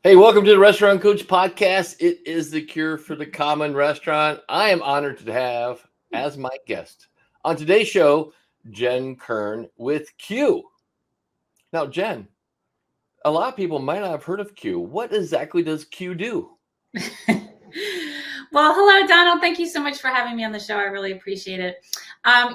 Hey, welcome to the Restaurant Coach Podcast. It is the cure for the common restaurant. I am honored to have as my guest on today's show, Jen Kern with Q. Now, Jen, a lot of people might not have heard of Q. What exactly does Q do? Well, hello, Donald. Thank you so much for having me on the show. I really appreciate it.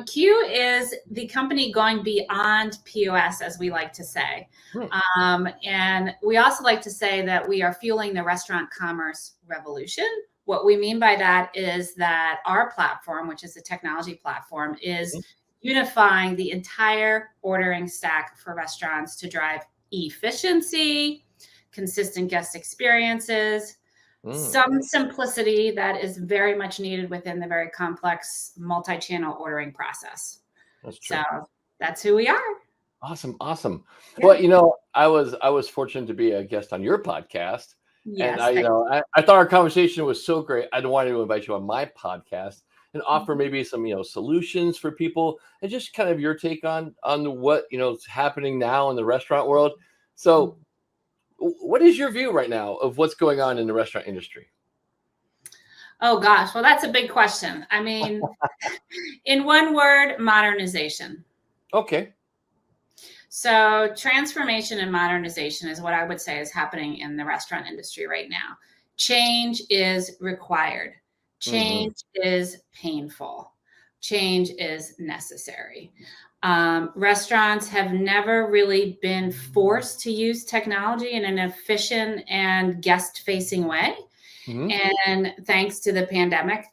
Q is the company going beyond POS, as we like to say. Hmm. And we also like to say that we are fueling the restaurant commerce revolution. What we mean by that is that our platform, which is a technology platform, is unifying the entire ordering stack for restaurants to drive efficiency, consistent guest experiences, some simplicity that is very much needed within the very complex multi-channel ordering process. That's true. So that's who we are. Awesome. Yeah. Well, I was fortunate to be a guest on your podcast, and Yes. I thought our conversation was so great. I wanted to invite you on my podcast and offer maybe some solutions for people and just kind of your take on what is happening now in the restaurant world. So, what is your view right now of what's going on in the restaurant industry? Oh gosh, well, that's a big question. I mean, in one word, modernization. Okay. So transformation and modernization is what I would say is happening in the restaurant industry right now. Change is required. Change is painful. Change is necessary. Restaurants have never really been forced to use technology in an efficient and guest-facing way. And thanks to the pandemic,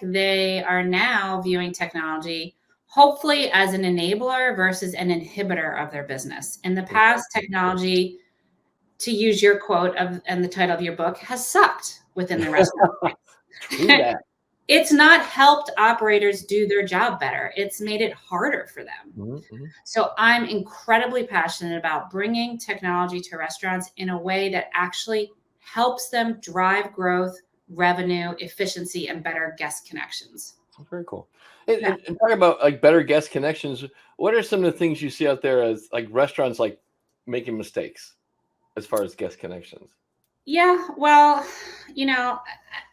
they are now viewing technology hopefully as an enabler versus an inhibitor of their business. In the past, technology, to use your quote and the title of your book, has sucked within the restaurant. True that. It's not helped operators do their job better. It's made it harder for them. So I'm incredibly passionate about bringing technology to restaurants in a way that actually helps them drive growth, revenue, efficiency, and better guest connections. Very cool. And talking about like better guest connections, what are some of the things you see out there as like restaurants like making mistakes as far as guest connections? Yeah, well,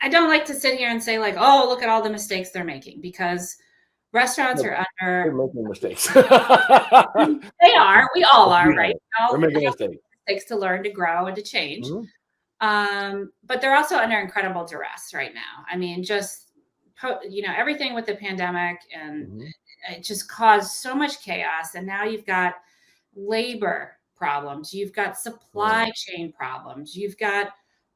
I don't like to sit here and say like, oh, look at all the mistakes they're making, because restaurants are They're under. making mistakes. They are. We all are, right? We're making mistakes. Mistakes to learn, to grow, and to change. Mhm. But they're also under incredible duress right now. I mean, just everything with the pandemic, and it just caused so much chaos. And now you've got labor problems, you've got supply chain problems, you've got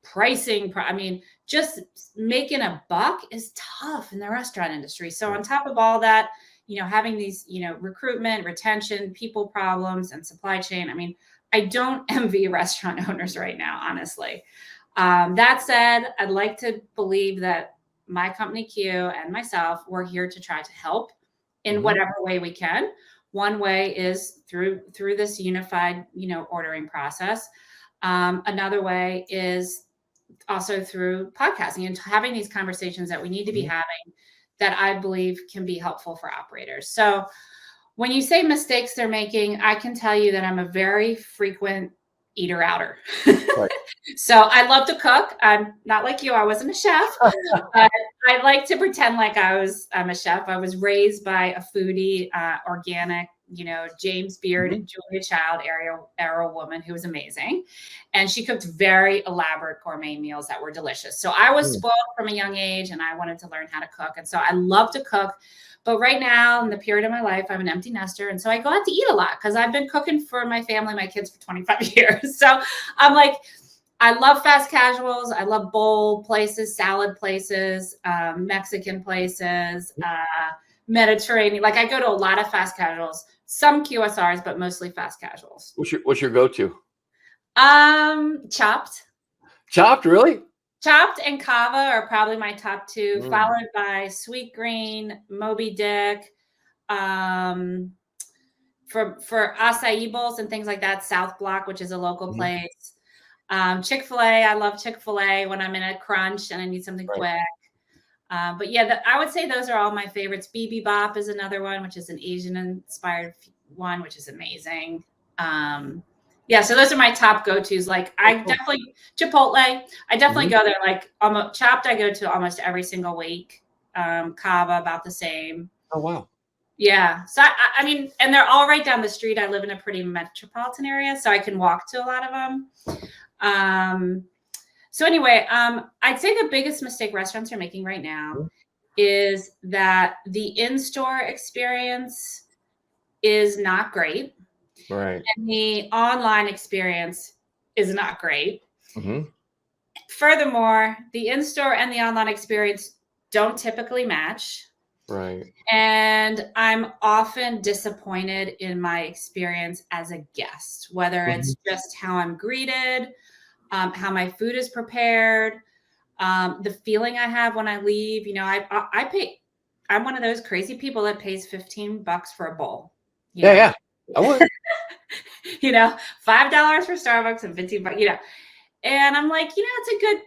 pricing. I mean, just making a buck is tough in the restaurant industry. So on top of all that, having these, recruitment, retention, people problems, and supply chain. I mean, I don't envy restaurant owners right now, honestly. That said, I'd like to believe that my company Q and myself, we're here to try to help in whatever way we can. One way is through this unified, ordering process. Another way is also through podcasting and having these conversations that we need to be having, that I believe can be helpful for operators. So when you say mistakes they're making, I can tell you that I'm a very frequent eater outer. Right. So I love to cook. I'm not like you. I wasn't a chef. I like to pretend like I'm a chef. I was raised by a foodie, organic, James Beard and Julia Child era woman who was amazing. And she cooked very elaborate gourmet meals that were delicious. So I was spoiled from a young age, and I wanted to learn how to cook. And so I love to cook. But right now, in the period of my life, I'm an empty nester. And so I go out to eat a lot because I've been cooking for my family, my kids, for 25 years. So I'm like, I love fast casuals. I love bowl places, salad places, Mexican places, Mediterranean. Like, I go to a lot of fast casuals, some QSRs, but mostly fast casuals. What's your go-to? Chopped. Chopped, really? Chopped and Cava are probably my top two, followed by Sweet Green, Moby Dick. For acai bowls and things like that, South Block, which is a local place. Chick-fil-A, I love Chick-fil-A when I'm in a crunch and I need something quick. But yeah, I would say those are all my favorites. BB Bop is another one, which is an Asian-inspired one, which is amazing. Yeah, so those are my top go-tos. Like I definitely Chipotle. I definitely go there. Like Chopped, I go to almost every single week. Cava about the same. Oh wow. Yeah. So I mean, and they're all right down the street. I live in a pretty metropolitan area, so I can walk to a lot of them. So anyway, I'd say the biggest mistake restaurants are making right now is that the in-store experience is not great. Right. And the online experience is not great. Mm-hmm. Furthermore, the in-store and the online experience don't typically match. Right. And I'm often disappointed in my experience as a guest, whether it's just how I'm greeted, how my food is prepared, the feeling I have when I leave. You know, I pay. I'm one of those crazy people that pays $15 for a bowl. Yeah. I would. You know, $5 for Starbucks and $15. You know, and I'm like, you know,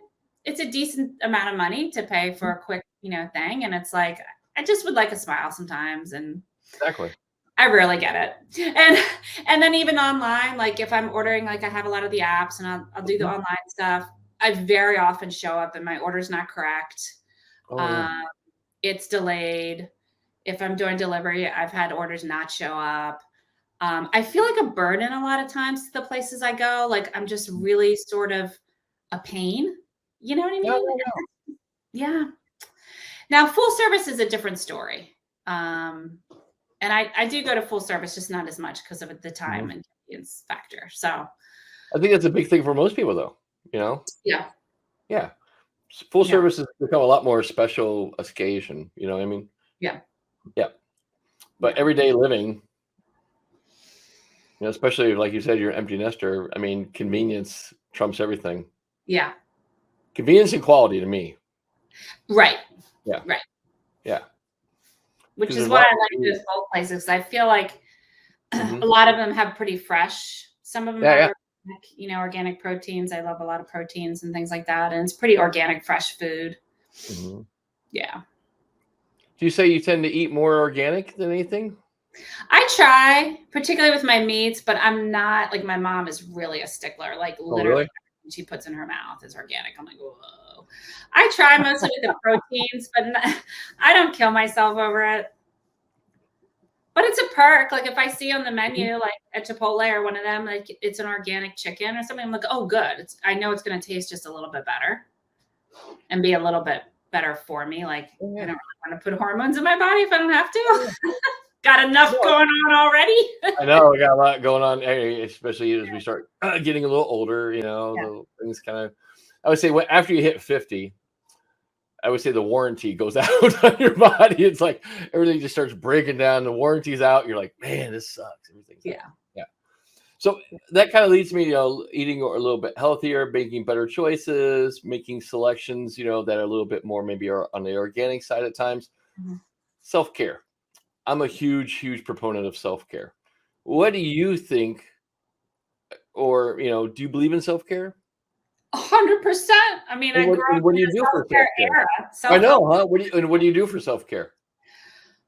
it's a decent amount of money to pay for a quick, you know, thing. And it's like, I just would like a smile sometimes, and Exactly. I rarely get it. And then even online, like if I'm ordering, like I have a lot of the apps, and I'll do the online stuff. I very often show up and my order's not correct. Oh yeah. It's delayed. If I'm doing delivery, I've had orders not show up. I feel like a burden a lot of times to the places I go. Like I'm just really sort of a pain. You know what I mean? Yeah. Now, full service is a different story. And I do go to full service, just not as much because of the time and convenience factor. So I think that's a big thing for most people, though. You know. yeah. Yeah. Full service has become a lot more special occasion. You know what I mean? Yeah. Yeah. But everyday living, you know, especially like you said, you're an empty nester. I mean, convenience trumps everything. Yeah. Convenience and quality to me. Right. Yeah. Right. Yeah. Which is why I like those both places. I feel like a lot of them have pretty fresh. Some of them are organic, you know, organic proteins. I love a lot of proteins and things like that. And it's pretty organic, fresh food. Yeah. Do you say you tend to eat more organic than anything? I try, particularly with my meats, but I'm not like my mom is really a stickler. Like literally, everything she puts in her mouth is organic. I'm like, whoa. I try mostly with the proteins, but I don't kill myself over it. But it's a perk. Like if I see on the menu, like at Chipotle or one of them, like it's an organic chicken or something, I'm like, oh, good. I know it's going to taste just a little bit better and be a little bit better for me. Like I don't really want to put hormones in my body if I don't have to. Got enough going on already. I know we got a lot going on, especially as we start getting a little older. You know, the things kind of. I would say after you hit 50, I would say the warranty goes out on your body. It's like everything just starts breaking down. The warranty's out. You're like, man, this sucks. Everything's out. Yeah. So that kind of leads me, you know, eating a little bit healthier, making better choices, making selections, you know, that are a little bit more maybe on the organic side at times. Self-care. I'm a huge proponent of self-care. What do you think, or, you know, do you believe in self-care? 100%. I mean, I grew up what do in you do a self-care era. I know, huh? What do you do for self-care?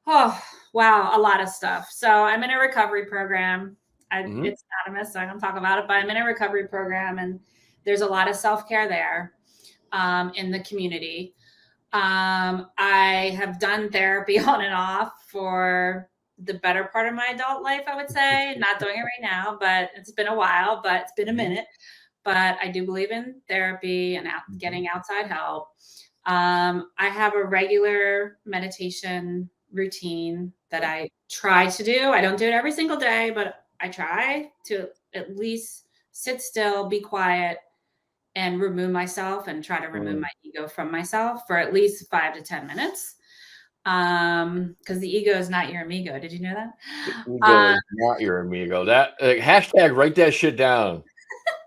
Oh, wow. A lot of stuff. So I'm in a recovery program. It's anonymous, so I don't talk about it, but I'm in a recovery program, and there's a lot of self-care there in the community. I have done therapy on and off for the better part of my adult life, I would say. Not doing it right now, but it's been a while, but it's been a minute. But I do believe in therapy and getting outside help. I have a regular meditation routine that I try to do. I don't do it every single day, but I try to at least sit still, be quiet, and remove myself and try to remove my ego from myself for at least 5 to 10 minutes. Because the ego is not your amigo. Did you know that? The ego is not your amigo. That hashtag, write that shit down.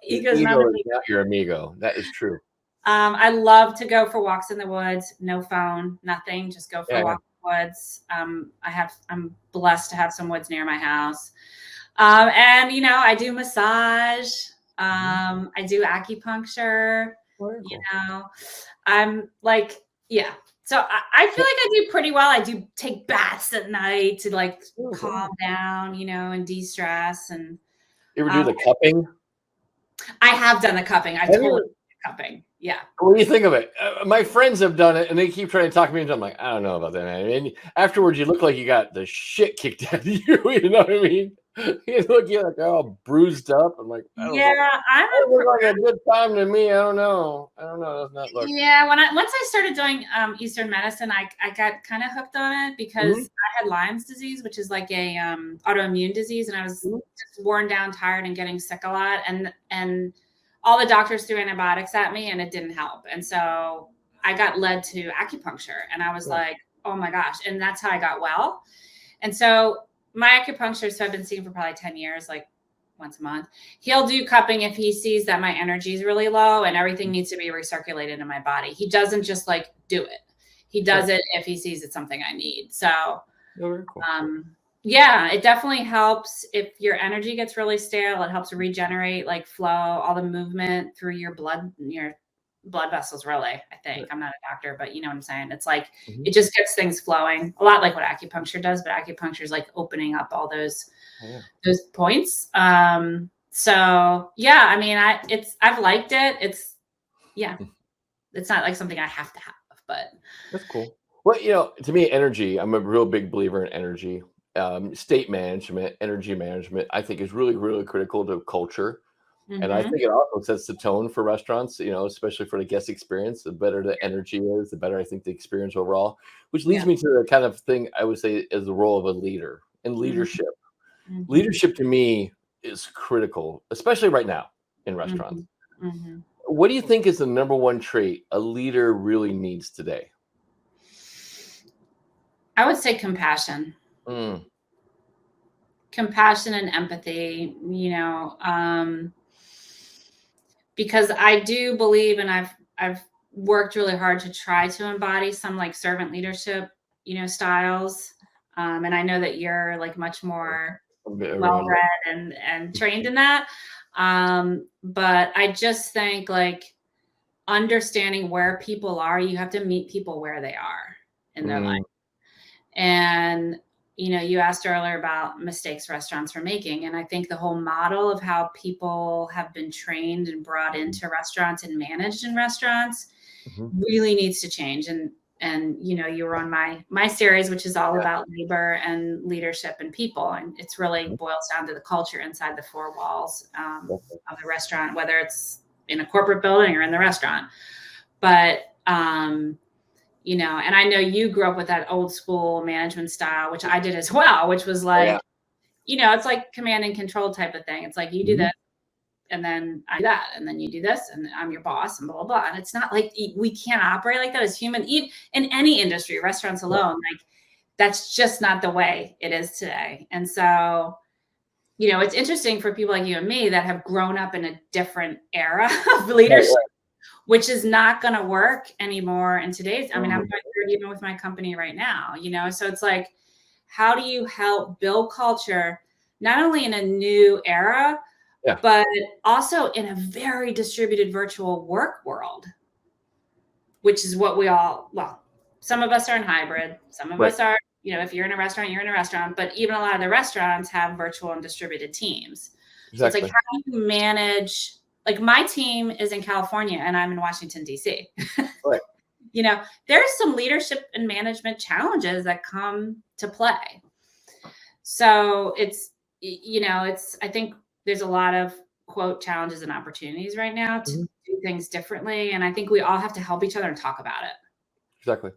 Ego is not your amigo. That is true. I love to go for walks in the woods. No phone, nothing. Just go for a walk in the woods. I'm blessed to have some woods near my house. And you know, I do massage. I do acupuncture. You know, I'm like, yeah. So I feel like I do pretty well. I do take baths at night to like calm down, you know, and de-stress. And You ever do the cupping? I have done the cupping. I totally did the cupping. Yeah. What do you think of it? My friends have done it, and they keep trying to talk me into it. I'm like, I don't know about that, man. And afterwards, you look like you got the shit kicked out of you. You know what I mean? You look, you're like all bruised up. I'm like, I don't know. It look like a good time to me. I don't know. Does not look. Yeah, once I started doing Eastern medicine, I got kind of hooked on it because I had Lyme's disease, which is like a autoimmune disease, and I was just worn down, tired, and getting sick a lot, and all the doctors threw antibiotics at me, and it didn't help, and so I got led to acupuncture, and I was like, oh my gosh, and that's how I got well, and so my acupuncturist, who I've been seeing for probably 10 years, like once a month, he'll do cupping if he sees that my energy is really low and everything needs to be recirculated in my body. He doesn't just like do it. He does it if he sees it's something I need. So, very cool. Yeah, it definitely helps if your energy gets really stale. It helps regenerate, like flow, all the movement through your blood vessels, really. I think I'm not a doctor, but you know what I'm saying? It's like, it just gets things flowing a lot like what acupuncture does, but acupuncture is like opening up all those points. So yeah, I mean, I've liked it. It's not like something I have to have, but that's cool. Well, to me, energy, I'm a real big believer in energy. State management, energy management, I think is really, really critical to culture. And I think it also sets the tone for restaurants, especially for the guest experience. The better the energy is, the better I think the experience overall, which leads me to the kind of thing I would say is the role of a leader in leadership. Leadership to me is critical, especially right now in restaurants. What do you think is the number one trait a leader really needs today? I would say compassion. Compassion and empathy, because I do believe, and I've worked really hard to try to embody some like servant leadership, styles. And I know that you're like much more well-read and trained in that. But I just think like understanding where people are, you have to meet people where they are in their life. And you asked earlier about mistakes restaurants are making. And I think the whole model of how people have been trained and brought into restaurants and managed in restaurants really needs to change. And you were on my series, which is all about labor and leadership and people. And it's really boils down to the culture inside the four walls of the restaurant, whether it's in a corporate building or in the restaurant. But and I know you grew up with that old school management style, which I did as well, which was like, it's like command and control type of thing. It's like you do this and then I do that, and then you do this and I'm your boss and blah, blah, blah. And it's not like we can't operate like that as human, even in any industry, restaurants alone, like that's just not the way it is today. And so, it's interesting for people like you and me that have grown up in a different era of leadership. Which is not going to work anymore in today's. I mean, I'm going through it even with my company right now, so it's like, how do you help build culture, not only in a new era, but also in a very distributed virtual work world, which is what some of us are in hybrid. Some of us are, if you're in a restaurant, you're in a restaurant, but even a lot of the restaurants have virtual and distributed teams. So it's like, how do you manage? Like my team is in California and I'm in Washington, D.C. There's some leadership and management challenges that come to play. So it's, I think there's a lot of quote challenges and opportunities right now to do things differently. And I think we all have to help each other and talk about it. Exactly.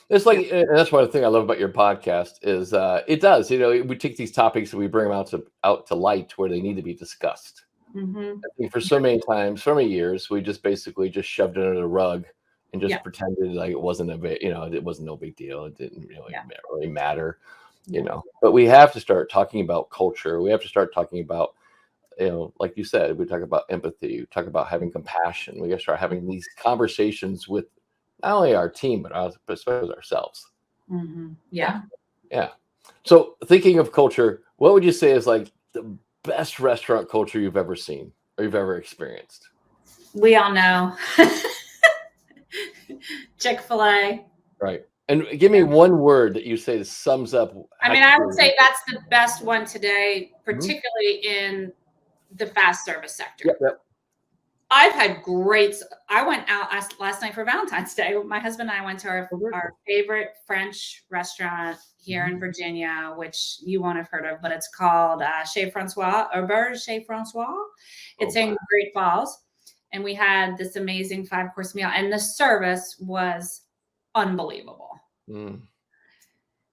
It's like, and that's one thing I love about your podcast is it does, we take these topics and we bring them out to light where they need to be discussed. I think for so many years, we just basically just shoved it under the rug and just pretended like it wasn't it wasn't no big deal. It didn't really matter, but we have to start talking about culture. We have to start talking about, like you said, we talk about empathy, we talk about having compassion. We got to start having these conversations with not only our team, but especially with ourselves. Yeah. So thinking of culture, what would you say is like the best restaurant culture you've ever seen or you've ever experienced? We all know Chick-fil-A. Right. And give me one word that you say sums up. I mean, I would say that's the best one today, particularly in the fast service sector. Yep. I've had I went out last night for Valentine's Day. My husband and I went to our favorite French restaurant here in Virginia, which you won't have heard of, but it's called Chez Francois, Auberge Chez Francois. It's in Great Falls. And we had this amazing 5-course meal, and the service was unbelievable.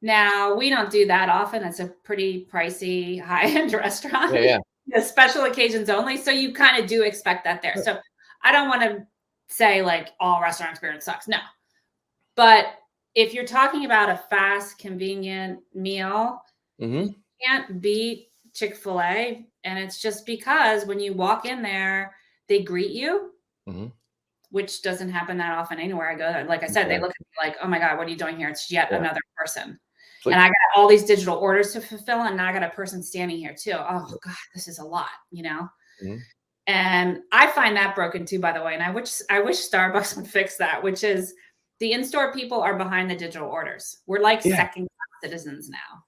Now, we don't do that often. It's a pretty pricey, high-end restaurant. Yeah. Special occasions only. So you kind of do expect that there. So I don't want to say like all restaurant experience sucks. No. But if you're talking about a fast, convenient meal, you can't beat Chick-fil-A. And it's just because when you walk in there, they greet you, which doesn't happen that often anywhere I go. Like I said, they look at me like, oh my God, what are you doing here? It's yet another person. And I got all these digital orders to fulfill, and now I got a person standing here too. Oh God, this is a lot, you know? And I find that broken too, by the way. And I wish Starbucks would fix that, which is the in-store people are behind the digital orders. We're like second-class citizens now.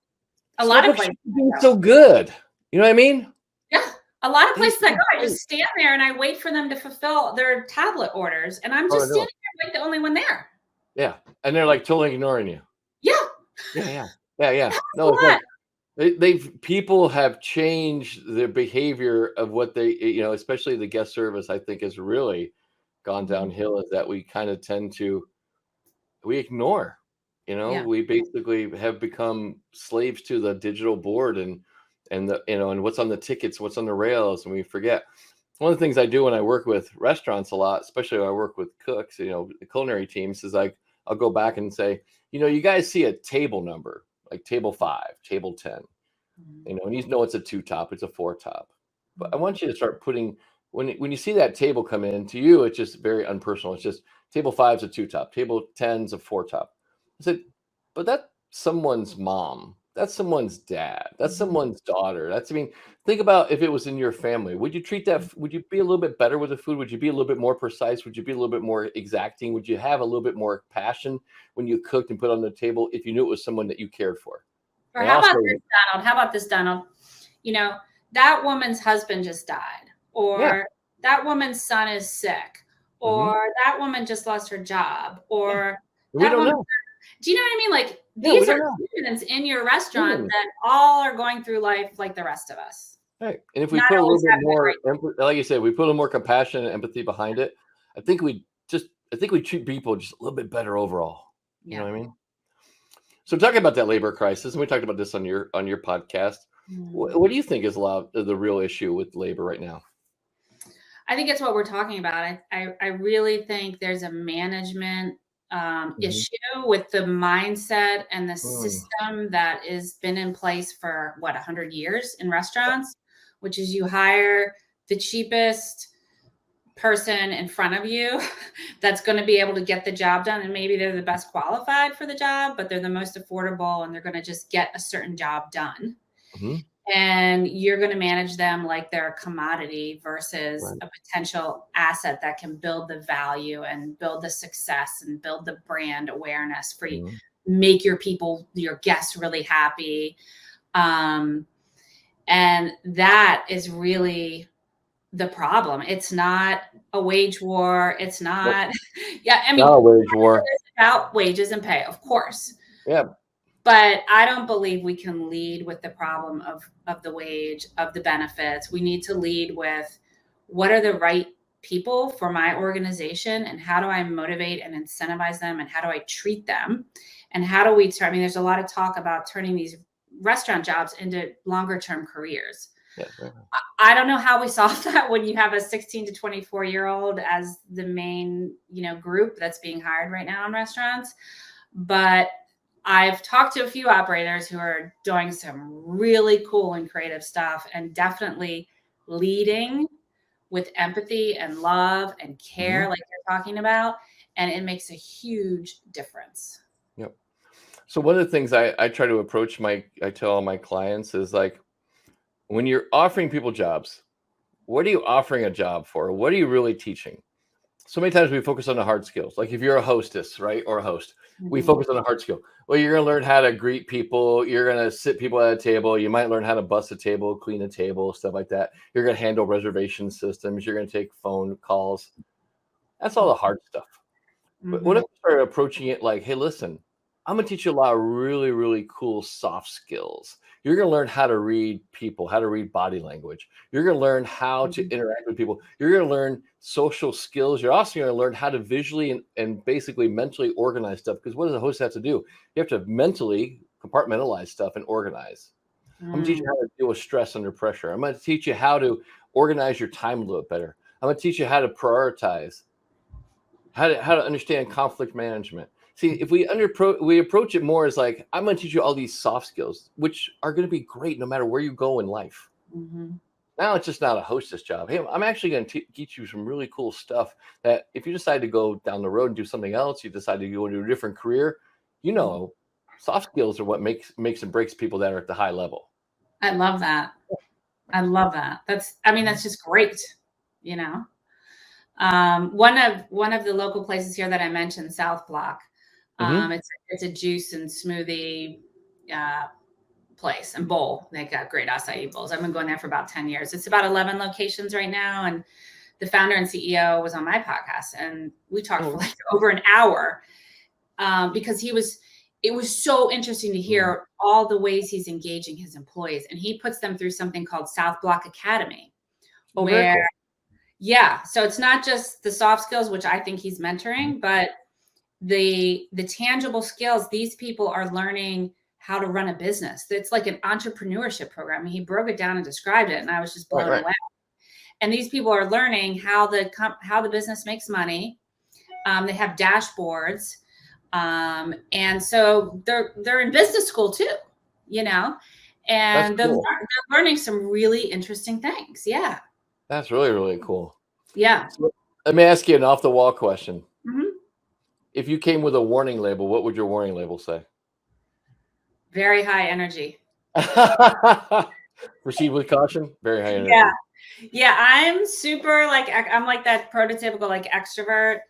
A lot of places doing so good. You know what I mean? Yeah. A lot of places I go, I just stand there and I wait for them to fulfill their tablet orders. And I'm just standing there like the only one there. Yeah. And they're like totally ignoring you. Yeah. Yeah. No, it's like people have changed their behavior of what they, especially the guest service, I think has really gone downhill, is that we kind of tend to, we ignore, we basically have become slaves to the digital board and what's on the tickets, what's on the rails, and we forget. One of the things I do when I work with restaurants a lot, especially when I work with cooks, the culinary teams, is like, I'll go back and say, you guys see a table number, like table 5, table 10, and you know it's a 2-top, it's a 4-top. But I want you to start putting, when you see that table come in, to you, it's just very unpersonal. It's just table 5's a 2-top, table 10's a 4-top. I said, but that's someone's mom. That's someone's dad. That's someone's daughter. Think about if it was in your family. Would you treat that? Would you be a little bit better with the food? Would you be a little bit more precise? Would you be a little bit more exacting? Would you have a little bit more passion when you cooked and put on the table if you knew it was someone that you cared for? Or how about this, Donald? That woman's husband just died, or that woman's son is sick, or that woman just lost her job, or we don't know. Do you know what I mean? Like, these are humans in your restaurant that all are going through life like the rest of us. Right. And if we put a little bit more, like you said, we put a little more compassion and empathy behind it, I think we treat people just a little bit better overall. You know what I mean? So talking about that labor crisis, and we talked about this on your podcast, what do you think is a lot of the real issue with labor right now? I think it's what we're talking about. I really think there's a management issue with the mindset and the system that has been in place for 100 years in restaurants, which is you hire the cheapest person in front of you that's going to be able to get the job done, and maybe they're the best qualified for the job, but they're the most affordable, and they're going to just get a certain job done. And you're going to manage them like they're a commodity versus a potential asset that can build the value and build the success and build the brand awareness for you, make your guests really happy. And that is really the problem. It's not a wage war. It's not, not a wage war. It's about wages and pay, of course. Yeah. But I don't believe we can lead with the problem of the wage, of the benefits. We need to lead with what are the right people for my organization, and how do I motivate and incentivize them, and how do I treat them, and how do we there's a lot of talk about turning these restaurant jobs into longer term careers. I don't know how we solve that when you have a 16 to 24-year-old as the main, group that's being hired right now in restaurants. But I've talked to a few operators who are doing some really cool and creative stuff, and definitely leading with empathy and love and care, like you're talking about. And it makes a huge difference. Yep. So one of the things I try to approach I tell all my clients is like, when you're offering people jobs, what are you offering a job for? What are you really teaching? so many times we focus on the hard skills. Like if you're a hostess, right, or a host, we Mhm. focus on the hard skill. Well, you're going to learn how to greet people. You're going to sit people at a table. You might learn how to bust a table, clean a table, stuff like that. You're going to handle reservation systems. You're going to take phone calls. That's all the hard stuff. But what Mhm. if we started approaching it like, hey, listen, I'm going to teach you a lot of really, really cool soft skills. You're going to learn how to read people, how to read body language. You're going to learn how to Mhm. interact with people. You're going to learn social skills. You're also going to learn how to visually and basically mentally organize stuff. Because what does a host have to do? You have to mentally compartmentalize stuff and organize. I'm going to teach you Mm. how to deal with stress under pressure. I'm going to teach you how to organize your time a little bit better. I'm going to teach you how to prioritize, how to understand conflict management. See, if we approach it more as like, I'm going to teach you all these soft skills, which are going to be great no matter where you go in life. Mhm. Now it's just not a hostess job. Hey, I'm actually going to teach you some really cool stuff that if you decide to go down the road and do something else, you decide to go into a different career, you know, soft skills are what makes and breaks people that are at the high level. I love that. I love that. I mean, that's just great, you know? One of the local places here that I mentioned, South Block, Mm-hmm. it's a juice and smoothie uh, place and bowl. They got great acai bowls. I've been going there for about 10 years. It's about 11 locations right now. And the founder and CEO was on my podcast, and we talked for Oh, like over an hour because it was so interesting to mm. hear all the ways he's engaging his employees. And he puts them through something called South Block Academy, Oh, very where, cool. yeah, so it's not just the soft skills, which I think he's mentoring, but the tangible skills. These people are learning how to run a business. It's like an entrepreneurship program. And he broke it down and described it, and I was just Right, blown right. away. And these people are learning how the business makes money. They have dashboards, and so they're in business school too, you know, That's and cool. they're learning some really interesting things. Yeah, That's really, really cool. yeah. So let me ask you an off the wall question. Mhm. If you came with a warning label, what would your warning label say? Very high energy. Proceed with caution. Very high Yeah. energy. Yeah, I'm super I'm like that prototypical like extrovert.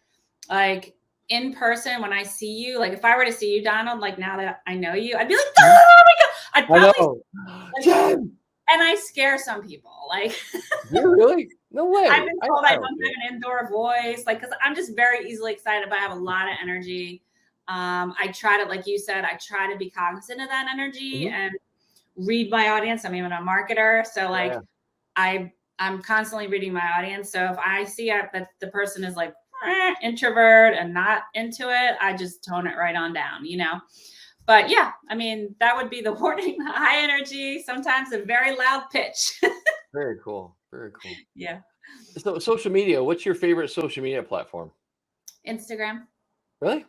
Like in person, when I see you, like if I were to see you, Donald, like now that I know you, I'd be like, Mhm. oh my God. I'd I probably know. like, Jen, and I scare some people. Like you really? No I've way. been I told I don't don't think. have an indoor voice, like because I'm just very easily excited, but I have a lot of energy. I try to, like you said, I try to be cognizant of that energy Mhm. and read my audience. I'm even a marketer, so Yeah, yeah. like I'm constantly reading my audience. So if I see that the person is like introvert and not into it, I just tone it right on down, you know. But yeah, I mean that would be the warning: high energy, sometimes a very loud pitch. Very cool. Very cool. Yeah, So social media, what's your favorite social media platform? Instagram. Really?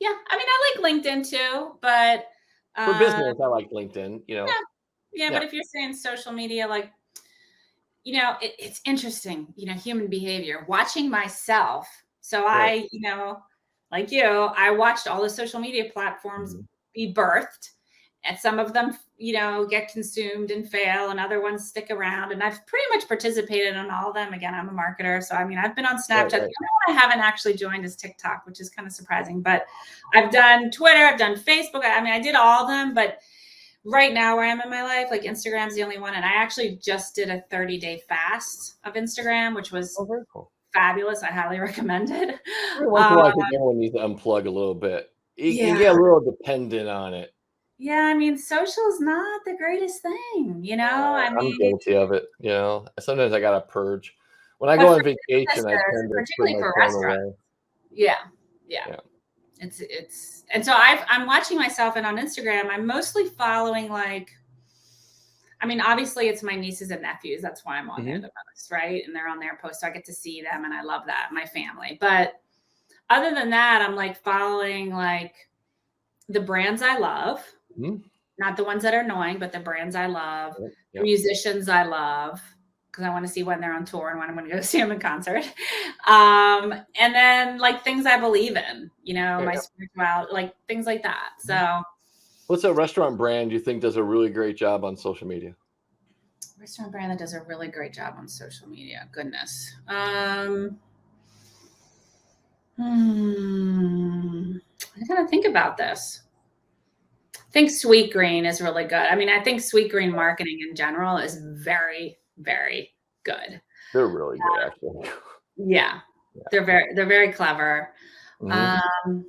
Yeah, I mean I like LinkedIn too, but For uh, business, I like LinkedIn, yeah, yeah. Yeah. But if you're saying social media, like it's interesting, human behavior, watching myself. So Right. like I watched all the social media platforms Mhm. be birthed, and some of them, get consumed and fail, and other ones stick around. And I've pretty much participated in all of them. Again, I'm a marketer. So, I mean, I've been on Snapchat. Right, The right. only one I haven't actually joined is TikTok, which is kind of surprising. But I've done Twitter, I've done Facebook. I mean, I did all of them, but right now where I'm in my life, like Instagram's the only one. And I actually just did a 30-day fast of Instagram, which was Oh, very cool. fabulous. I highly recommend it. Every once in a Uh, while, I think everyone needs to unplug a little bit. You can get yeah. a little dependent on it. Yeah. I mean, social is not the greatest thing, I I'm mean, guilty of it, Sometimes I gotta purge. When I but go for on vacation, I businesses, tend to put particularly my for phone restaurants. away. Yeah. Yeah. Yeah. And so I'm watching myself, and on Instagram, I'm mostly following I mean, obviously it's my nieces and nephews. That's why I'm on there Mhm. the most, right? And they're on their post, so I get to see them, and I love that, my family. But other than that, I'm like following the brands I love, Mhm. not the ones that are annoying, but the brands I love, Yep, the yep. musicians I love, because I want to see when they're on tour and when I'm going to go see them in concert. And then like things I believe in, Yeah, my yeah. spirituality, like things like that. Mhm. So What's a restaurant brand you think does a really great job on social media? restaurant brand that does a really great job on social media. Goodness. I gotta think about this. I think Sweet Green is really good. I mean, I think Sweet Green marketing in general is very, very good. They're really good, actually. Yeah, Yeah. they're very clever. Mhm. Um,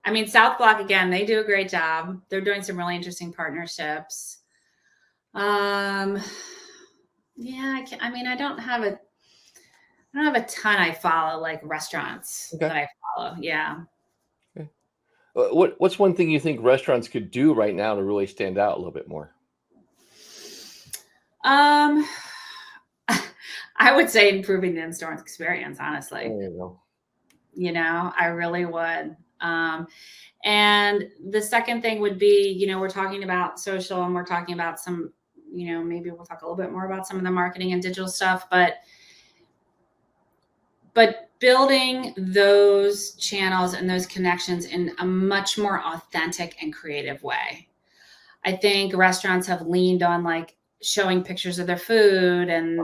I mean, South Block again, they do a great job. They're doing some really interesting partnerships. Um, yeah, I mean, I don't have a ton I follow like restaurants Okay. that I follow. Yeah. Okay. What's one thing you think restaurants could do right now to really stand out a little bit more? Um, I would say improving the in-store experience, honestly. There you go. I really would. And the second thing would be, we're talking about social and we're talking about some, maybe we'll talk a little bit more about some of the marketing and digital stuff, but building those channels and those connections in a much more authentic and creative way. I think restaurants have leaned on like showing pictures of their food and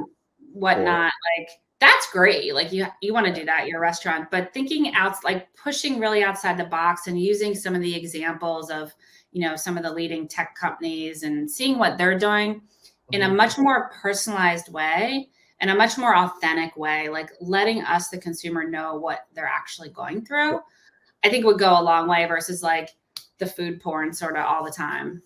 whatnot. Like that's great. Like you want to do that at your restaurant, but thinking out, like pushing really outside the box and using some of the examples of, some of the leading tech companies and seeing what they're doing in a much more personalized way and a much more authentic way, like letting us, the consumer, know what they're actually going through, I think would go a long way versus like the food porn sort of all the time.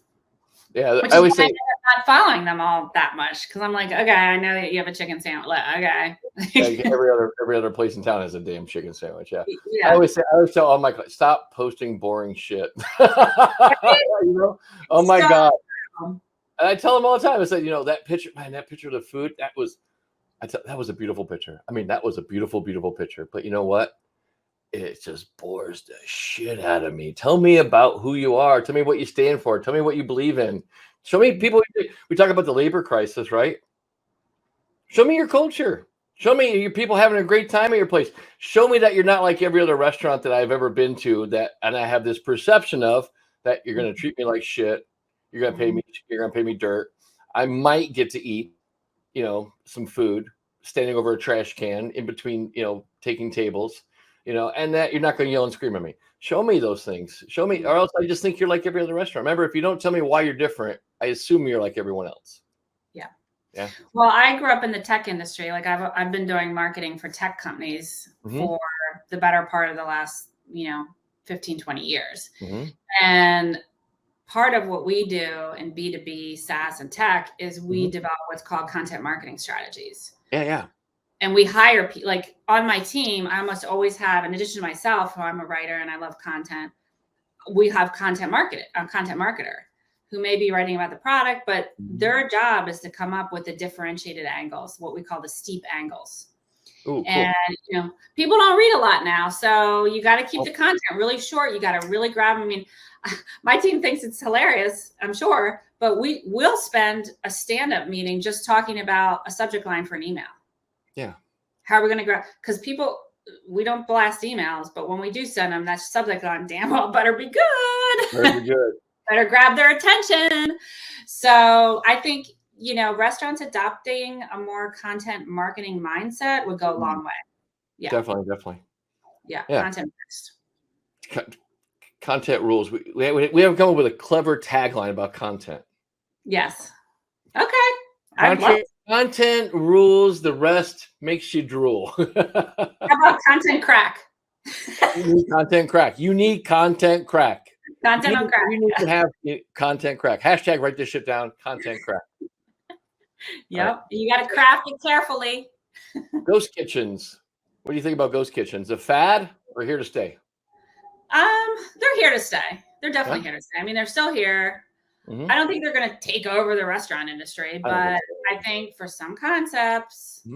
Yeah, Which I is always why I say ended up not following them all that much because I'm like, okay, I know that you have a chicken sandwich. Okay. like every other place in town has a damn chicken sandwich. Yeah. I Yeah. always tell all my clients, stop posting boring shit. Oh my So, God. And I tell them all the time, I said, that picture, man, that picture of the food, that was a beautiful picture. I mean, that was a beautiful, beautiful picture. But you know what? It just bores the shit out of me. Tell me about who you are. Tell me what you stand for. Tell me what you believe in. Show me people. We talk about the labor crisis, right? Show me your culture. Show me your people having a great time at your place. Show me that you're not like every other restaurant that I've ever been to and I have this perception of that you're going to treat me like shit. You're going to pay me. You're going to pay me dirt. I might get to eat, some food standing over a trash can in between, taking tables, and that you're not going to yell and scream at me. Show me those things. Show me, or else I just think you're like every other restaurant. Remember, if you don't tell me why you're different, I assume you're like everyone else. Yeah. Yeah. Well, I grew up in the tech industry. Like I've been doing marketing for tech companies for the better part of the last, 15, 20 years. And part of what we do in B2B, SaaS, and tech is we develop what's called content marketing strategies. Yeah. And we hire people, like on my team, I almost always have, in addition to myself, who I'm a writer and I love content, we have a content marketer who may be writing about the product, but their job is to come up with the differentiated angles, what we call the steep angles. Ooh, cool. And, people don't read a lot now. So you got to keep the content really short. You got to really grab them. I mean, my team thinks it's hilarious, I'm sure, but we will spend a stand-up meeting just talking about a subject line for an email. Yeah. How are we going to grab? Because we don't blast emails, but when we do send them, that subject line, damn well better be good. Better be good. Better grab their attention. So I think, restaurants adopting a more content marketing mindset would go a long way. Yeah. Definitely. Yeah. Content first. Content rules. We haven't come up with a clever tagline about content. Yes. Okay. Content rules, the rest makes you drool. How about content crack? You need content crack. You need content crack. Content on crack. You need to have content crack. Hashtag write this shit down. Content crack. Yep. Right. You got to craft it carefully. Ghost kitchens. What do you think about ghost kitchens? A fad or here to stay? They're here to stay. They're definitely here to stay. I mean, they're still here. I don't think they're going to take over the restaurant industry, but I think for some concepts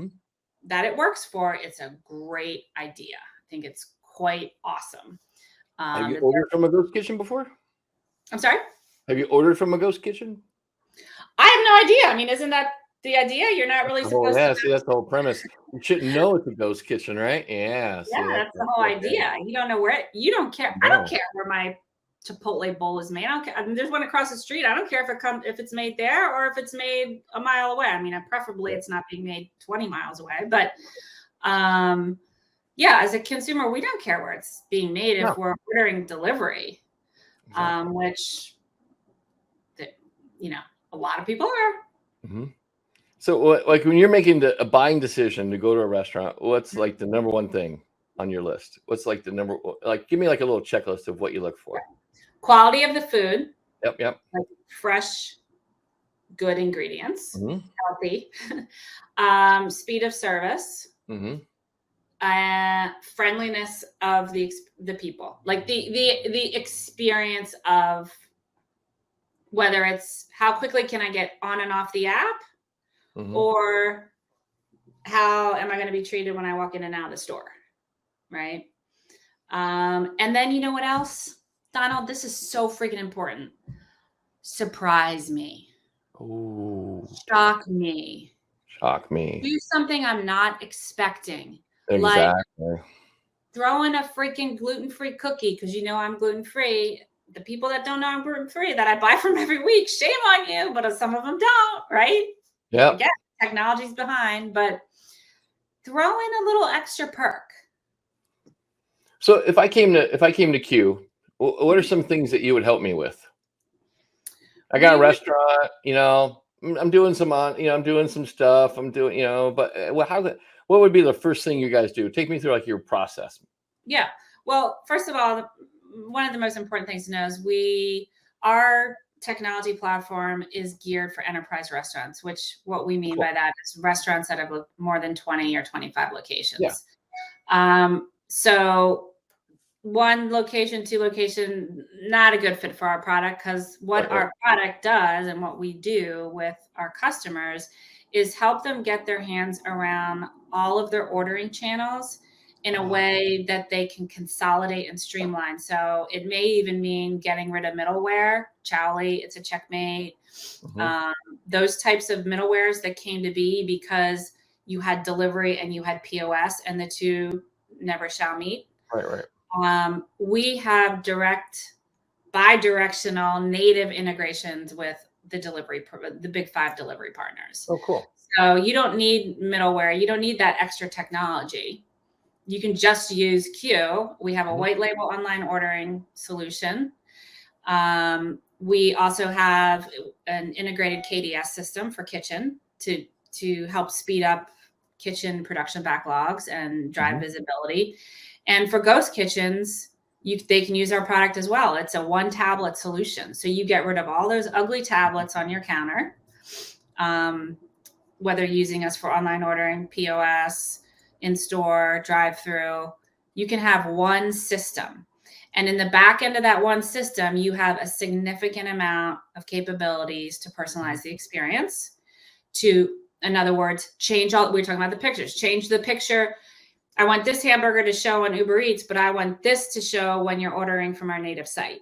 that it works for, it's a great idea. I think it's quite awesome. Have you ordered from a ghost kitchen before? I'm sorry? Have you ordered from a ghost kitchen? I have no idea. I mean, isn't that the idea? You're not really supposed to. See, that's the whole premise. You shouldn't know it's a ghost kitchen, right? Yeah. Yeah, that's the whole idea. You don't know where you don't care. No. I don't care where my Chipotle bowl is made. I don't care. I mean, there's one across the street. I don't care if it's made there or if it's made a mile away. I mean, preferably it's not being made 20 miles away. But Yeah, as a consumer, we don't care where it's being made if No. we're ordering delivery, Exactly. which, a lot of people are. hmm So, like when you're making a buying decision to go to a restaurant, what's like the number one thing on your list? What's like the number? Like, give me like a little checklist of what you look for. Quality of the food, Yep. Yep. like fresh, good ingredients, hmm healthy, speed of service, hmm friendliness of the people, like the experience of whether it's how quickly can I get on and off the app, hmm or how am I going to be treated when I walk in and out of the store, right? And then you know what else, Donald? This is so freaking important. Surprise me. Ooh, Shock me. shock me. Do something I'm not expecting. Like Exactly. throw in a freaking gluten-free cookie because I'm gluten-free. The people that don't know I'm gluten-free that I buy from every week, shame on you, but some of them don't, right? Yep. Again, technology's behind, but throw in a little extra perk. So if I came to Q, what are some things that you would help me with? I got a We would, restaurant, I'm doing some I'm doing some stuff. I'm doing, but what would be the first thing you guys do? Take me through like your process. yeah. Well, first of all, one of the most important things to know is our technology platform is geared for enterprise restaurants, which what we mean Cool. by that is restaurants that have more than 20 or 25 locations. Yeah. So one location, two location, not a good fit for our product, because what Right. our product does and what we do with our customers is help them get their hands around all of their ordering channels in a way that they can consolidate and streamline. So it may even mean getting rid of middleware. Chowly, it's a checkmate. Mhm. Those types of middlewares that came to be because you had delivery and you had POS, and the two never shall meet. Right. We have bi-directional native integrations with the big five delivery partners. Oh, cool. So you don't need middleware. You don't need that extra technology. You can just use Q. We have a Mhm. white label online ordering solution. We also have an integrated KDS system for kitchen to help speed up kitchen production backlogs and drive Mhm. visibility. And for ghost kitchens, they can use our product as well. It's a one tablet solution. So you get rid of all those ugly tablets on your counter, whether you're using us for online ordering, POS, in-store, drive-through. You can have one system. And in the back end of that one system, you have a significant amount of capabilities to personalize the experience. In other words, we're talking about the pictures, change the picture. I want this hamburger to show on Uber Eats, but I want this to show when you're ordering from our native site,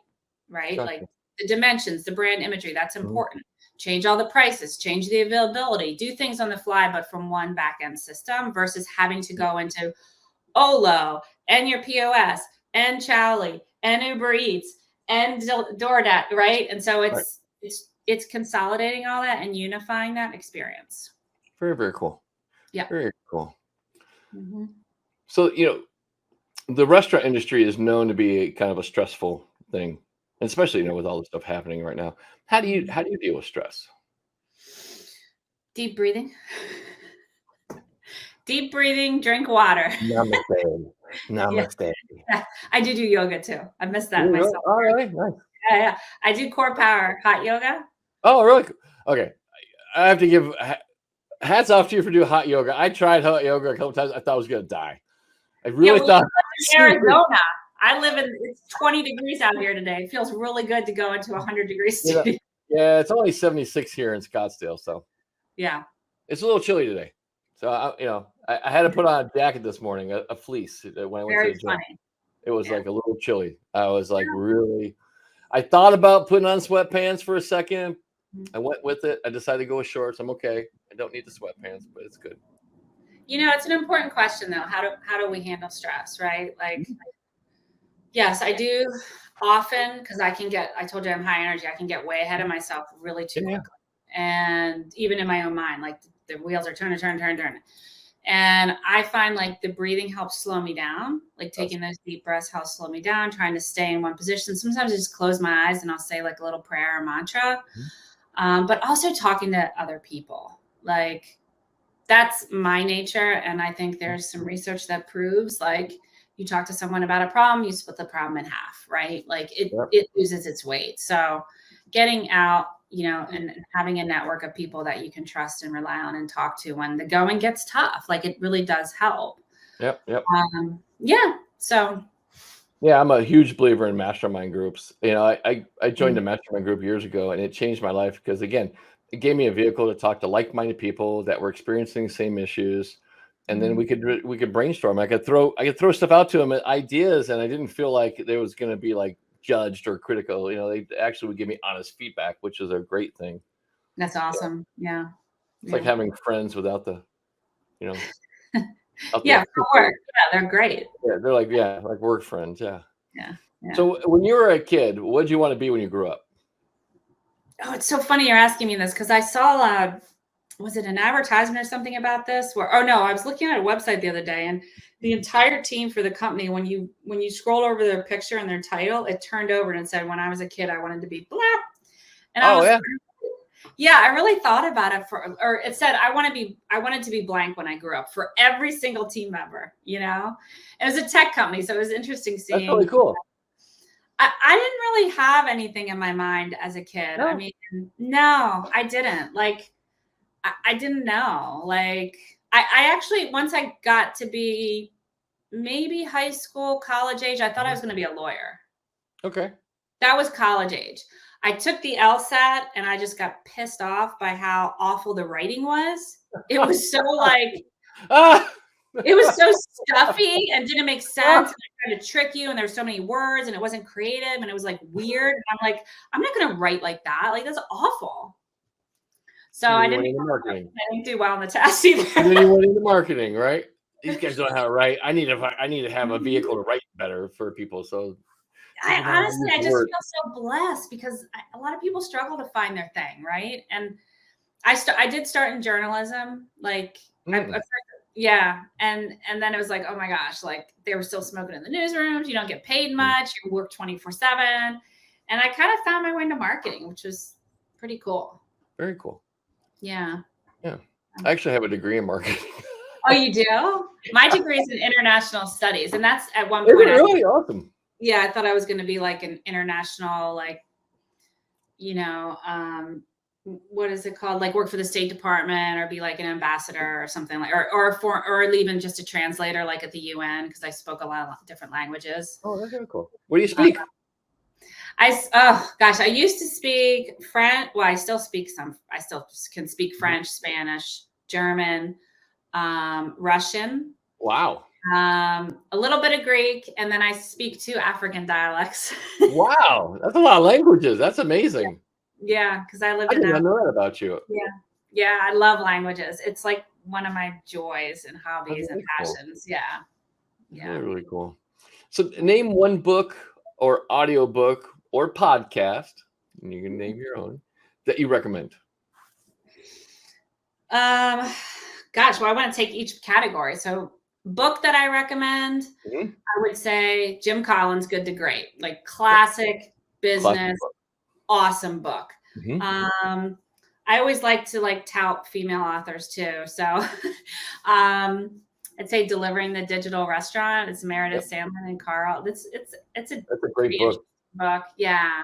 right? Gotcha. Like the dimensions, the brand imagery, that's Mhm. important. Change all the prices, change the availability, do things on the fly, but from one back-end system versus having to go into Olo and your POS and Chowly and Uber Eats and DoorDash, right? And so Right. it's consolidating all that and unifying that experience. Very, very cool. Yeah. Very cool. Mm-hmm. So, the restaurant industry is known to be kind of a stressful thing, and especially, with all the stuff happening right now. How do you deal with stress? Deep breathing. Deep breathing, drink water. Namaste. Yeah. Namaste. I do yoga too. I missed that You really? myself. Oh, really? Nice. Yeah. I do core power, hot yoga. Oh, really? Okay. I have to give hats off to you for doing hot yoga. I tried hot yoga a couple times. I thought I was going to die. I really thought. In Arizona. It's 20 degrees out here today. It feels really good to go into 100-degree studio. Yeah, it's only 76 here in Scottsdale, so Yeah. it's a little chilly today. So I had to put on a jacket this morning, a fleece when I went to the gym. Funny. It was like a little chilly. I was like really. I thought about putting on sweatpants for a second. I went with it. I decided to go with shorts. I'm okay. I don't need the sweatpants, but it's good. It's an important question though. How do we handle stress, right? Like, yes, I do often, because I told you I'm high energy. I can get way ahead of myself really too quickly. And even in my own mind, like the wheels are turning. And I find like the breathing helps slow me down, like taking those deep breaths helps slow me down, trying to stay in one position. Sometimes I just close my eyes and I'll say like a little prayer or mantra, but also talking to other people. Like that's my nature. And I think there's some research that proves like you talk to someone about a problem, you split the problem in half, right? Like it loses its weight. So getting out, and having a network of people that you can trust and rely on and talk to when the going gets tough, like it really does help. Yep. So yeah, I'm a huge believer in mastermind groups. I joined a mastermind group years ago, and it changed my life because, again, it gave me a vehicle to talk to like-minded people that were experiencing the same issues, and then we could brainstorm. I could throw stuff out to them, ideas, and I didn't feel like there was going to be like judged or critical. They actually would give me honest feedback, which is a great thing. That's awesome. Yeah. It's like having friends without the, for work. Yeah, they're great. Yeah, they're like work friends. Yeah. Yeah. So when you were a kid, what did you want to be when you grew up? Oh, it's so funny you're asking me this because I saw was it an advertisement or something about this? I was looking at a website the other day, and the entire team for the company, when you scrolled over their picture and their title, it turned over and it said, "When I was a kid, I wanted to be blah." And I really thought about it or it said, I wanted to be blank when I grew up for every single team member, It was a tech company. So it was interesting seeing. That's really cool. I didn't really have anything in my mind as a kid. No. I mean, no, I didn't. Like, I didn't know. Like, I actually, once I got to be maybe high school, college age, I thought I was going to be a lawyer. Okay. That was college age. I took the LSAT and I just got pissed off by how awful the writing was. It was so it was so stuffy and didn't make sense. And I tried to trick you, and there's so many words, and it wasn't creative, and it was like weird. And I'm like, I'm not going to write like that. Like, that's awful. So I didn't do well on the test either. And then you went into marketing, right? These guys don't know how to write. I need to have a vehicle to write better for people. So I honestly just feel so blessed because a lot of people struggle to find their thing, right? And I did start in journalism, like and then it was like, oh my gosh, like they were still smoking in the newsrooms. You don't get paid much. You work 24/7, and I kind of found my way into marketing, which was pretty cool. Very cool. Yeah. I actually have a degree in marketing. Oh, you do? My degree is in international studies, and that's at one point really awesome. Yeah, I thought I was going to be like an international, like, what is it called? Like work for the State Department or be like an ambassador or something like, or even just a translator, like at the UN, because I spoke a lot of different languages. Oh, that's really cool. What do you speak? I used to speak French. Well, I still speak I still can speak French, Spanish, German, Russian. Wow. A little bit of Greek, and then I speak 2 African dialects. Wow, that's a lot of languages. That's amazing. Yeah, because I did not know that about you. Yeah, I love languages. It's like one of my joys and hobbies and passions. Cool. Yeah. Really, really cool. So name one book or audiobook or podcast, and you can name your own, that you recommend. Gosh, well, I want to take each category. So book that I recommend, I would say Jim Collins' Good to Great, like classic business, awesome book. I always like to tout female authors too. So I'd say Delivering the Digital Restaurant. It's Meredith Sandlin and Carl. That's a great book. Yeah.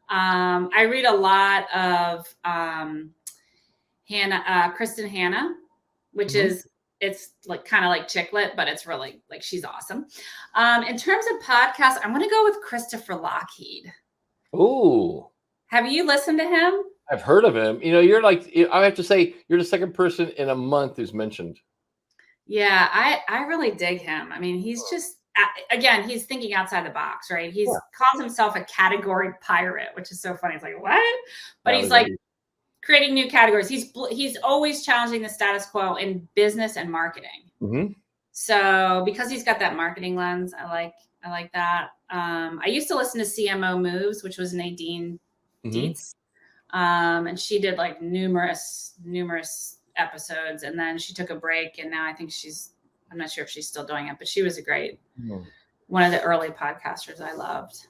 I read a lot of Kristen Hanna, which is, it's like kind of like chick lit, but it's really like, she's awesome. In terms of podcasts, I'm going to go with Christopher Lockheed. Ooh. Have you listened to him? I've heard of him. You're like, I have to say, you're the second person in a month who's mentioned. Yeah, I really dig him. I mean, he's just, again, he's thinking outside the box, right? He's calls himself a category pirate, which is so funny. It's like, what? But he's like creating new categories. He's always challenging the status quo in business and marketing. So because he's got that marketing lens, I like that. I used to listen to CMO Moves, which was Nadine Dietz. And she did like numerous episodes, and then she took a break, and now I think I'm not sure if she's still doing it, but she was a great one of the early podcasters I loved.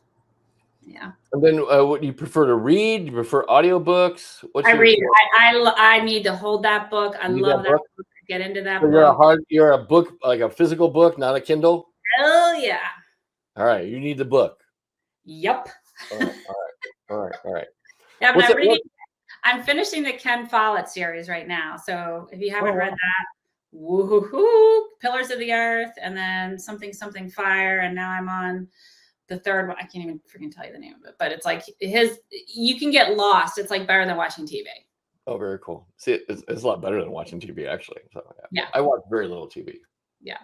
Yeah. And then what do you prefer to read? Do you prefer audiobooks? I read. I need to hold that book. I love that book. Get into that book. You're a book, like a physical book, not a Kindle? Oh yeah. All right. You need the book. Yep. All right. Yeah, but I'm finishing the Ken Follett series right now. So if you haven't read that, woohoo, Pillars of the Earth, and then something Fire, and now I'm on the third one. I can't even freaking tell you the name of it, but it's like you can get lost. It's like better than watching TV. Oh, very cool. See, it's a lot better than watching TV, actually. So, yeah. I watch very little TV. Yeah.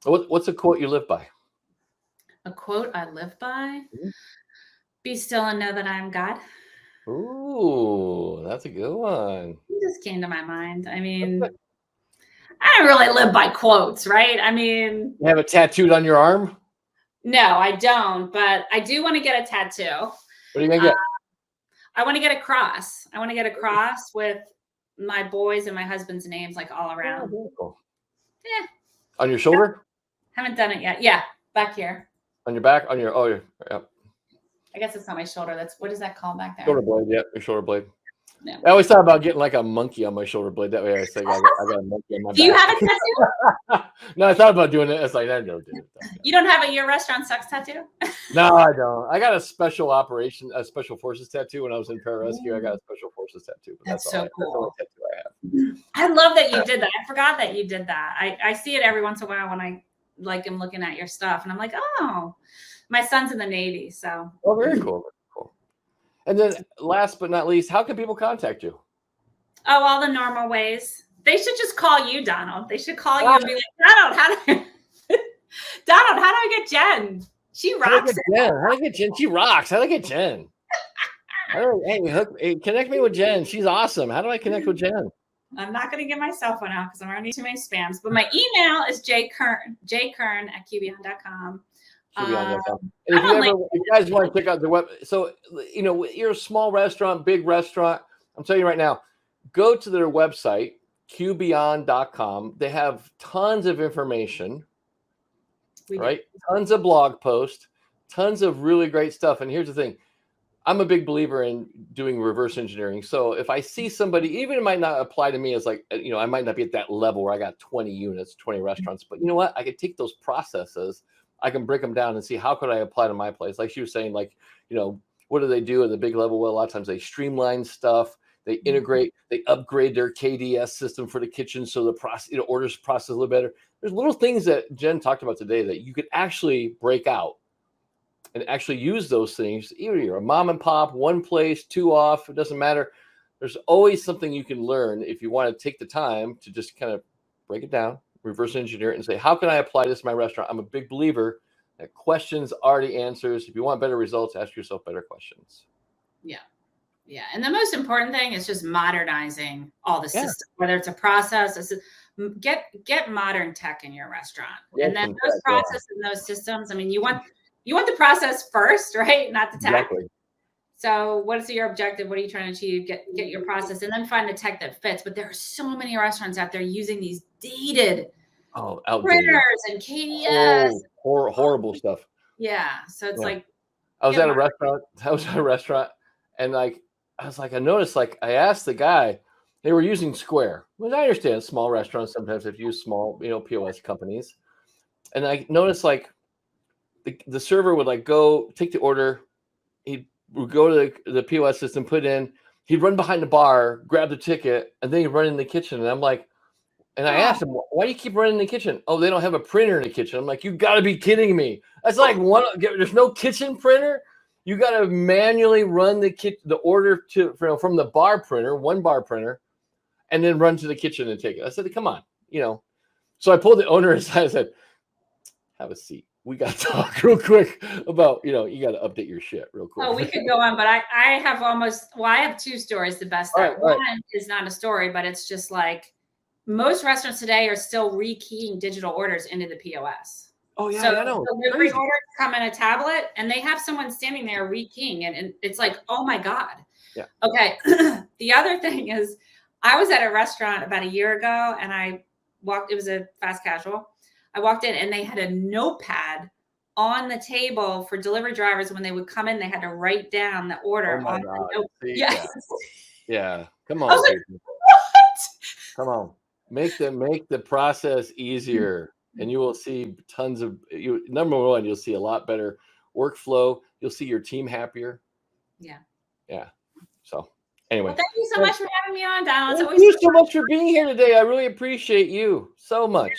What's a quote you live by? A quote I live by? Mm-hmm. Be still and know that I am God. Ooh, that's a good one. It just came to my mind. I mean, I don't really live by quotes, right? I mean, you have it tattooed on your arm? No, I don't, but I do want to get a tattoo. What are you going to get? I want to get a cross. I want to get a cross with my boys and my husband's names, like all around. Oh, cool. Yeah. On your shoulder? Haven't done it yet. Yeah, back here. On your back? Yeah. I guess it's not my shoulder. What is that called back there? Shoulder blade, yeah, your shoulder blade. No. I always thought about getting like a monkey on my shoulder blade. That way I say I got a monkey on my back. Do you have a tattoo? No, I thought about doing it. It's like, I never did it. You don't have your restaurant sucks tattoo? No, I don't. I got a special forces tattoo when I was in pararescue. I got a special forces tattoo. But that's so cool. That's the tattoo I have. I love that you did that. I forgot that you did that. I see it every once in a while when I am looking at your stuff, and I'm like, oh, my son's in the Navy, so. Oh, very cool. And then last but not least, how can people contact you? Oh, all the normal ways. They should just call you, Donald. They should call you and be like, Donald, how do I get Jen? She rocks. How do I get Jen? She rocks. How do I get Jen? Hey, connect me with Jen. She's awesome. How do I connect with Jen? I'm not going to get my cell phone out because I'm already too many spams. But my email is jkern@qbeyond.com. And if you guys want to check out the web, so you're a small restaurant, big restaurant. I'm telling you right now, go to their website, qbeyond.com. They have tons of information, right? Tons of blog posts, tons of really great stuff. And here's the thing. I'm a big believer in doing reverse engineering. So if I see somebody, even it might not apply to me as like, I might not be at that level where I got 20 units, 20 restaurants, but you know what? I could take those processes, I can break them down and see how could I apply to my place. Like she was saying, like, what do they do at the big level? Well, a lot of times they streamline stuff, they integrate, they upgrade their KDS system for the kitchen. So the process, orders process a little better. There's little things that Jen talked about today that you could actually break out and actually use those things. Either you're a mom and pop, one place, two off, it doesn't matter. There's always something you can learn if you want to take the time to just kind of break it down, reverse engineer it, and say, how can I apply this to my restaurant? I'm a big believer that questions are the answers. If you want better results, ask yourself better questions. Yeah. And the most important thing is just modernizing all the systems, whether it's a process, get modern tech in your restaurant. And then those processes and those systems, I mean, you want the process first, right? Not the tech. Exactly. So what is your objective? What are you trying to achieve? Get your process and then find the tech that fits. But there are so many restaurants out there using these dated printers and KDS. Horrible stuff. Yeah. So it's like. I was at a restaurant and I noticed, I asked the guy, they were using Square. Well, I understand small restaurants sometimes have used small, POS companies. And I noticed the server would go take the order. He would go to the POS system, put in, he'd run behind the bar, grab the ticket, and then he'd run in the kitchen. And I'm like, and I asked him, why do you keep running in the kitchen? Oh, they don't have a printer in the kitchen. I'm like, you got to be kidding me. That's like there's no kitchen printer. You got to manually run the order from the bar printer, one bar printer, and then run to the kitchen and take it. I said, come on, So I pulled the owner aside and said, have a seat. We got to talk real quick about, you got to update your shit real quick. Oh, we could go on, but I have two stories. The best. One is not a story, but it's just like most restaurants today are still rekeying digital orders into the POS. Oh yeah, so I know. Delivery orders come in a tablet, and they have someone standing there rekeying, and it's like, oh my god. Yeah. Okay. The other thing is, I was at a restaurant about a year ago and I walked, it was a fast casual. I walked in and they had a notepad on the table for delivery drivers. When they would come in, they had to write down the order Oh my on God. the note. See, Yes. yeah. Come I was on, like, people. what? Come on. Make the process easier, and you will see tons of you. Number one, you'll see a lot better workflow. You'll see your team happier. Yeah. Yeah. So anyway, Well, thank you so much for having me on, Donald. It's thank always you so much for being here today. I really appreciate you so much.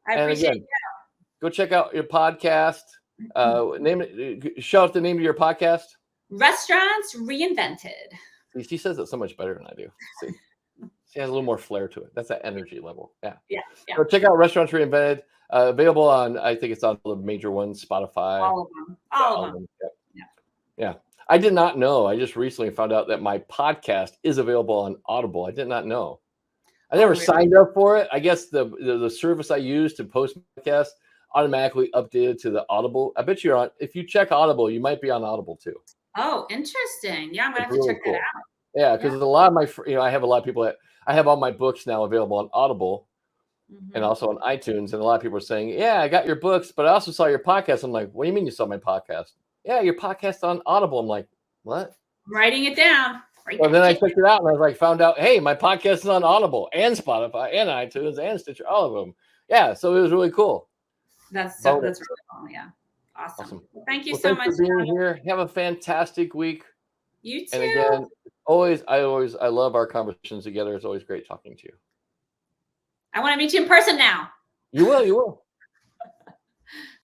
I And appreciate again, go check out your podcast. Name it. Shout out the name of your podcast. Restaurants Reinvented. She says it so much better than I do. See, she has a little more flair to it. That's that energy level. Yeah. Yeah. So check out Restaurants Reinvented. Available on, I think it's on the major ones, Spotify. All of them. All of them. Yeah. I did not know. I just recently found out that my podcast is available on Audible. I did not know. I never signed up for it. I guess the service I use to post podcasts automatically updated to the Audible. I bet you're on. If you check Audible, you might be on Audible too. Oh, interesting. Yeah, I'm gonna have to Really check that out. Yeah, because a lot of my, I have a lot of people that I have all my books now available on Audible and also on iTunes. And a lot of people are saying, yeah, I got your books, but I also saw your podcast. I'm like, what do you mean you saw my podcast? Yeah, your podcast on Audible. I'm like, what? I'm writing it down. Well, then I checked it out and I was like, found out, hey, my podcast is on Audible and Spotify and iTunes and Stitcher, all of them. Yeah, so it was really cool. That's really cool. Yeah, awesome. Thank you so much for being here. Have a fantastic week. You too. And again, I love our conversations together. It's always great talking to you. I want to meet you in person now. You will.